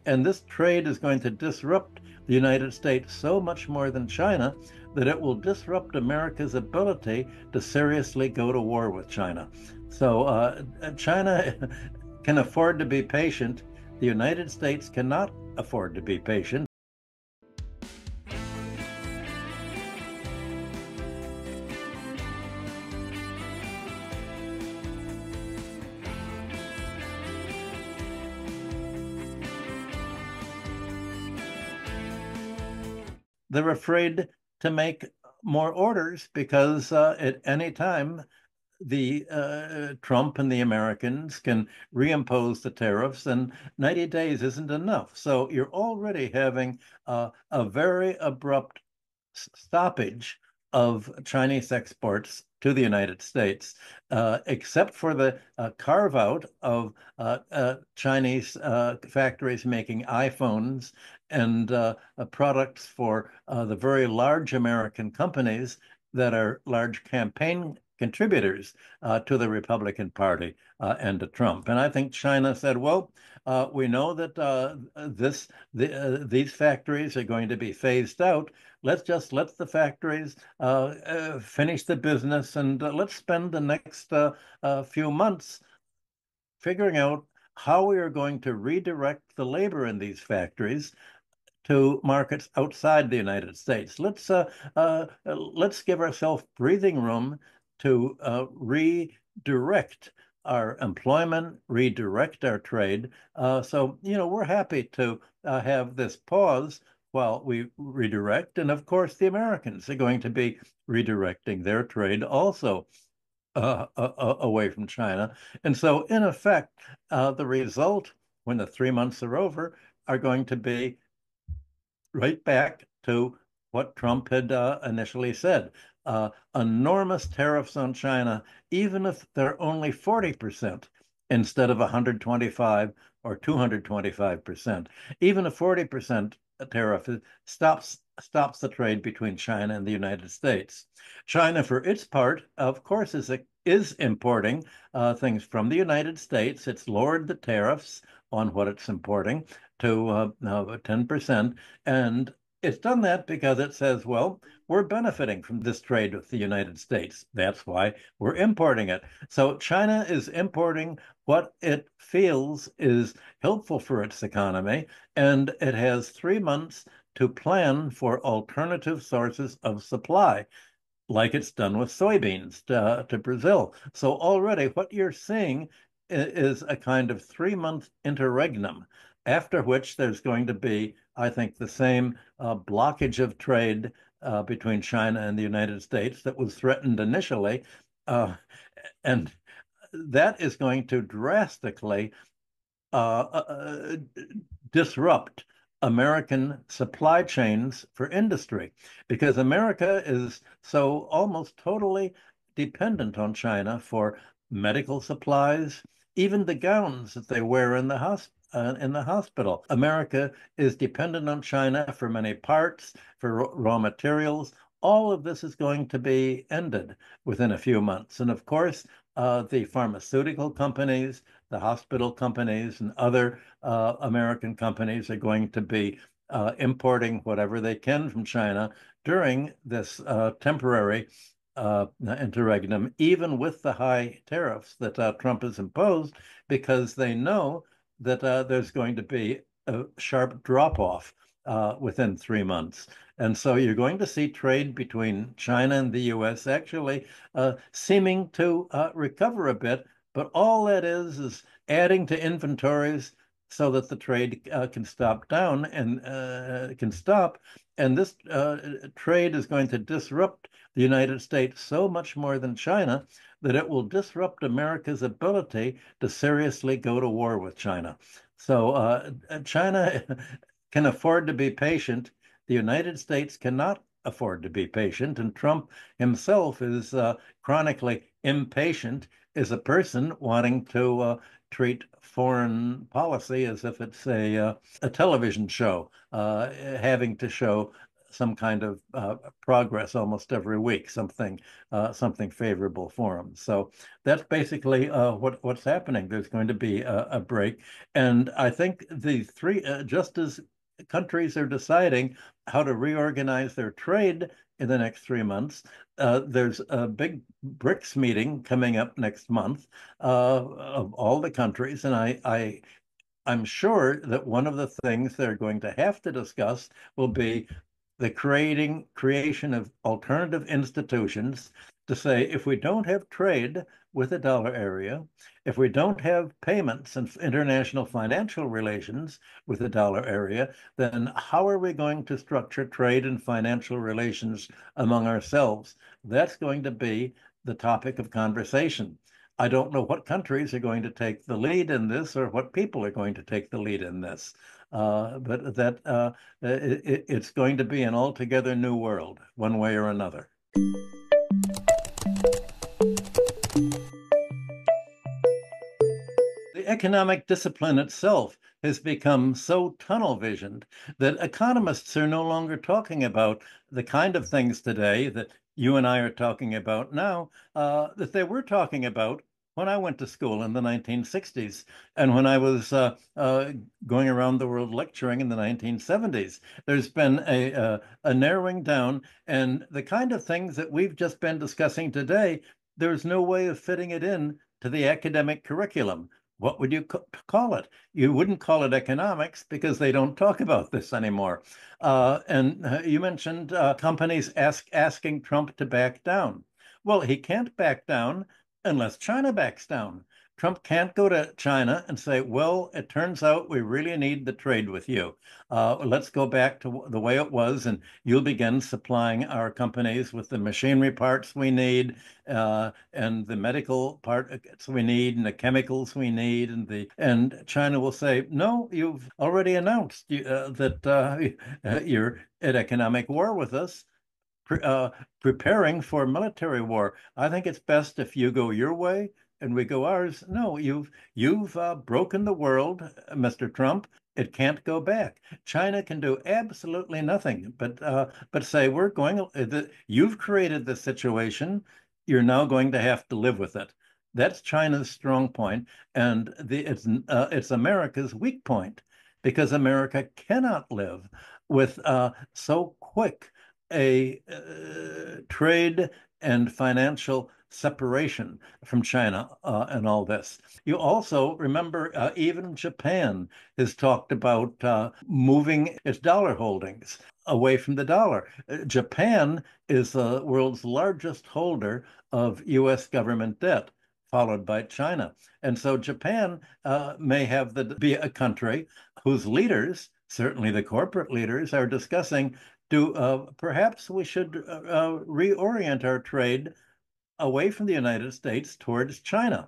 And this trade is going to disrupt the United States so much more than China that it will disrupt America's ability to seriously go to war with China. So China can afford to be patient. The United States cannot afford to be patient. They're afraid to make more orders because at any time the Trump and the Americans can reimpose the tariffs, and 90 days isn't enough. So you're already having a very abrupt stoppage of Chinese exports to the United States, except for the carve out of Chinese factories making iPhones and products for the very large American companies that are large campaign contributors to the Republican Party and to Trump. And I think China said, well, we know that these factories are going to be phased out. Let's just let the factories finish the business, and let's spend the next few months figuring out how we are going to redirect the labor in these factories to markets outside the United States. Let's give ourselves breathing room to redirect our employment, redirect our trade. So, we're happy to have this pause while we redirect. And of course, the Americans are going to be redirecting their trade also away from China. And so, in effect, the result when the 3 months are over are going to be right back to what Trump had initially said. Enormous tariffs on China, even if they're only 40% instead of 125 or 225%. Even a 40% tariff stops the trade between China and the United States. China, for its part, of course, is importing things from the United States. It's lowered the tariffs on what it's importing to 10%. And it's done that because it says, well, we're benefiting from this trade with the United States. That's why we're importing it. So China is importing what it feels is helpful for its economy, and it has 3 months to plan for alternative sources of supply, like it's done with soybeans to Brazil. So already what you're seeing is a kind of 3 month interregnum, after which there's going to be, I think, the same blockage of trade between China and the United States that was threatened initially. Uh, and that is going to drastically disrupt American supply chains for industry because America is so almost totally dependent on China for medical supplies, even the gowns that they wear in the hospital. America is dependent on China for many parts, for raw materials. All of this is going to be ended within a few months. And of course, the pharmaceutical companies, the hospital companies, and other American companies are going to be importing whatever they can from China during this temporary interregnum, even with the high tariffs that Trump has imposed, because they know that there's going to be a sharp drop off within 3 months. And so you're going to see trade between China and the US actually seeming to recover a bit. But all that is adding to inventories so that the trade can stop down and can stop. And this trade is going to disrupt the United States so much more than China that it will disrupt America's ability to seriously go to war with China. So China can afford to be patient. The United States cannot afford to be patient, and Trump himself is chronically impatient as a person wanting to treat foreign policy as if it's a television show, having to show some kind of progress almost every week, something favorable for them. So that's basically what's happening. There's going to be a break, and I think the three, just as countries are deciding how to reorganize their trade in the next 3 months. There's a big BRICS meeting coming up next month of all the countries, and I'm sure that one of the things they're going to have to discuss will be the creation of alternative institutions to say if we don't have trade with the dollar area, if we don't have payments and international financial relations with the dollar area, then how are we going to structure trade and financial relations among ourselves? That's going to be the topic of conversation. I don't know what countries are going to take the lead in this or what people are going to take the lead in this. But it's going to be an altogether new world, one way or another. The economic discipline itself has become so tunnel visioned that economists are no longer talking about the kind of things today that you and I are talking about now, that they were talking about when I went to school in the 1960s and when I was going around the world lecturing in the 1970s. There's been a narrowing down, and the kind of things that we've just been discussing today, there's no way of fitting it in to the academic curriculum. What would you call it? You wouldn't call it economics because they don't talk about this anymore. And you mentioned companies asking Trump to back down. Well, he can't back down unless China backs down. Trump can't go to China and say, well, it turns out we really need the trade with you. Let's go back to the way it was, and you'll begin supplying our companies with the machinery parts we need, and the medical parts we need, and the chemicals we need, and China will say, no, you've already announced that you're at economic war with us. Preparing for military war. I think it's best if you go your way and we go ours. No, you've broken the world, Mr. Trump. It can't go back. China can do absolutely nothing but say we're going. You've created the situation. You're now going to have to live with it. That's China's strong point, and it's America's weak point because America cannot live with so quick a trade and financial separation from China and all this. You also remember even Japan has talked about moving its dollar holdings away from the dollar. Japan is the world's largest holder of U.S. government debt, followed by China. And so Japan may have be a country whose leaders, certainly the corporate leaders, are discussing perhaps we should reorient our trade away from the United States towards China.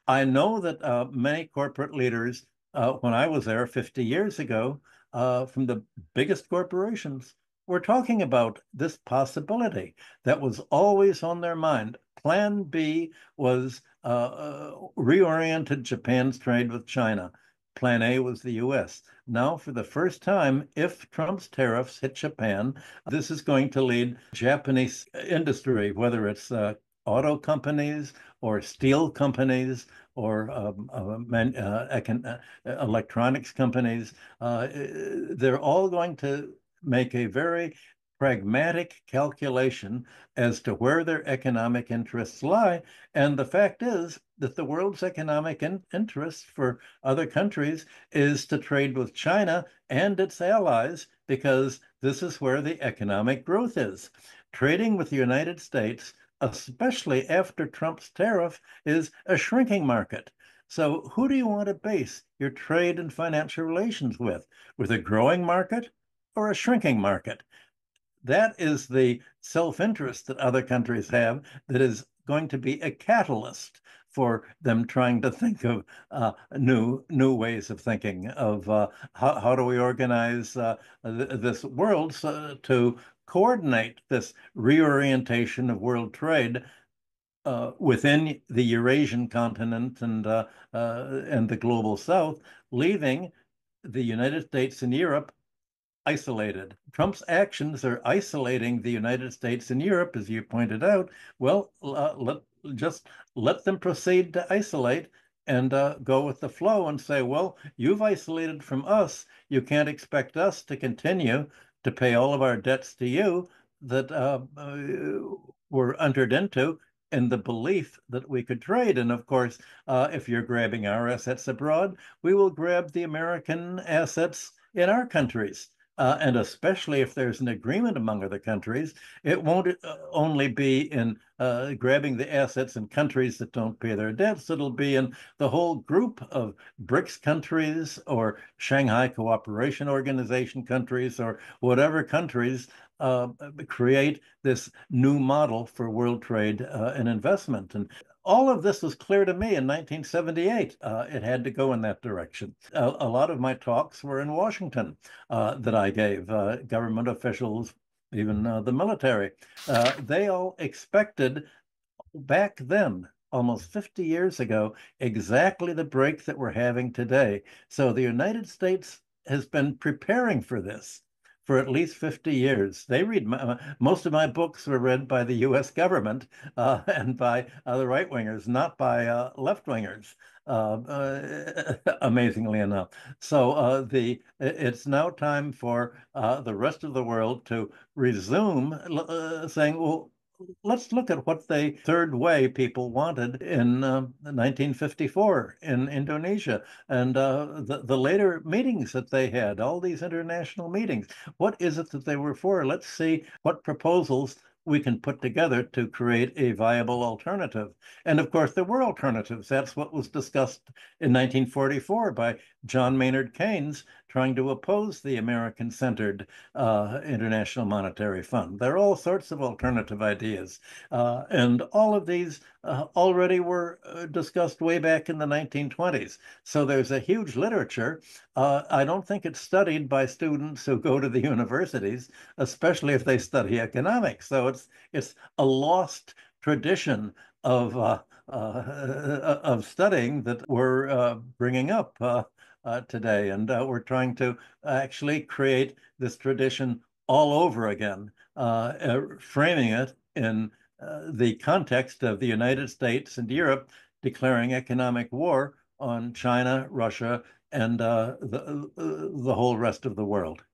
I know that many corporate leaders, when I was there 50 years ago, from the biggest corporations, were talking about this possibility that was always on their mind. Plan B was reoriented Japan's trade with China. Plan A was the US. Now, for the first time, if Trump's tariffs hit Japan, this is going to lead Japanese industry, whether it's auto companies or steel companies or electronics companies, they're all going to make a very pragmatic calculation as to where their economic interests lie. And the fact is that the world's economic interest for other countries is to trade with China and its allies because this is where the economic growth is. Trading with the United States, especially after Trump's tariff, is a shrinking market. So who do you want to base your trade and financial relations with? With a growing market or a shrinking market? That is the self-interest that other countries have that is going to be a catalyst for them trying to think of new ways of thinking of how do we organize this world to coordinate this reorientation of world trade within the Eurasian continent and the global South, leaving the United States and Europe isolated. Trump's actions are isolating the United States and Europe, as you pointed out. Well, just let them proceed to isolate and go with the flow and say, well, you've isolated from us. You can't expect us to continue to pay all of our debts to you that were entered into in the belief that we could trade. And of course, if you're grabbing our assets abroad, we will grab the American assets in our countries. And especially if there's an agreement among other countries, it won't only be in grabbing the assets in countries that don't pay their debts. It'll be in the whole group of BRICS countries or Shanghai Cooperation Organization countries or whatever countries create this new model for world trade and investment. And all of this was clear to me in 1978. It had to go in that direction. A lot of my talks were in Washington that I gave government officials, even the military. They all expected back then, almost 50 years ago, exactly the break that we're having today. So the United States has been preparing for this for at least 50 years. They read most of my books were read by the U.S. government and by the right wingers, not by left wingers. Amazingly enough. So it's now time for the rest of the world to resume saying, well, let's look at what the third way people wanted in 1954 in Indonesia and the later meetings that they had, all these international meetings. What is it that they were for? Let's see what proposals we can put together to create a viable alternative. And of course, there were alternatives. That's what was discussed in 1944 by John Maynard Keynes, trying to oppose the American-centered International Monetary Fund. There are all sorts of alternative ideas. And all of these already were discussed way back in the 1920s. So there's a huge literature. I don't think it's studied by students who go to the universities, especially if they study economics. So it's a lost tradition of studying that we're bringing up today, and we're trying to actually create this tradition all over again, framing it in the context of the United States and Europe declaring economic war on China, Russia, and the whole rest of the world.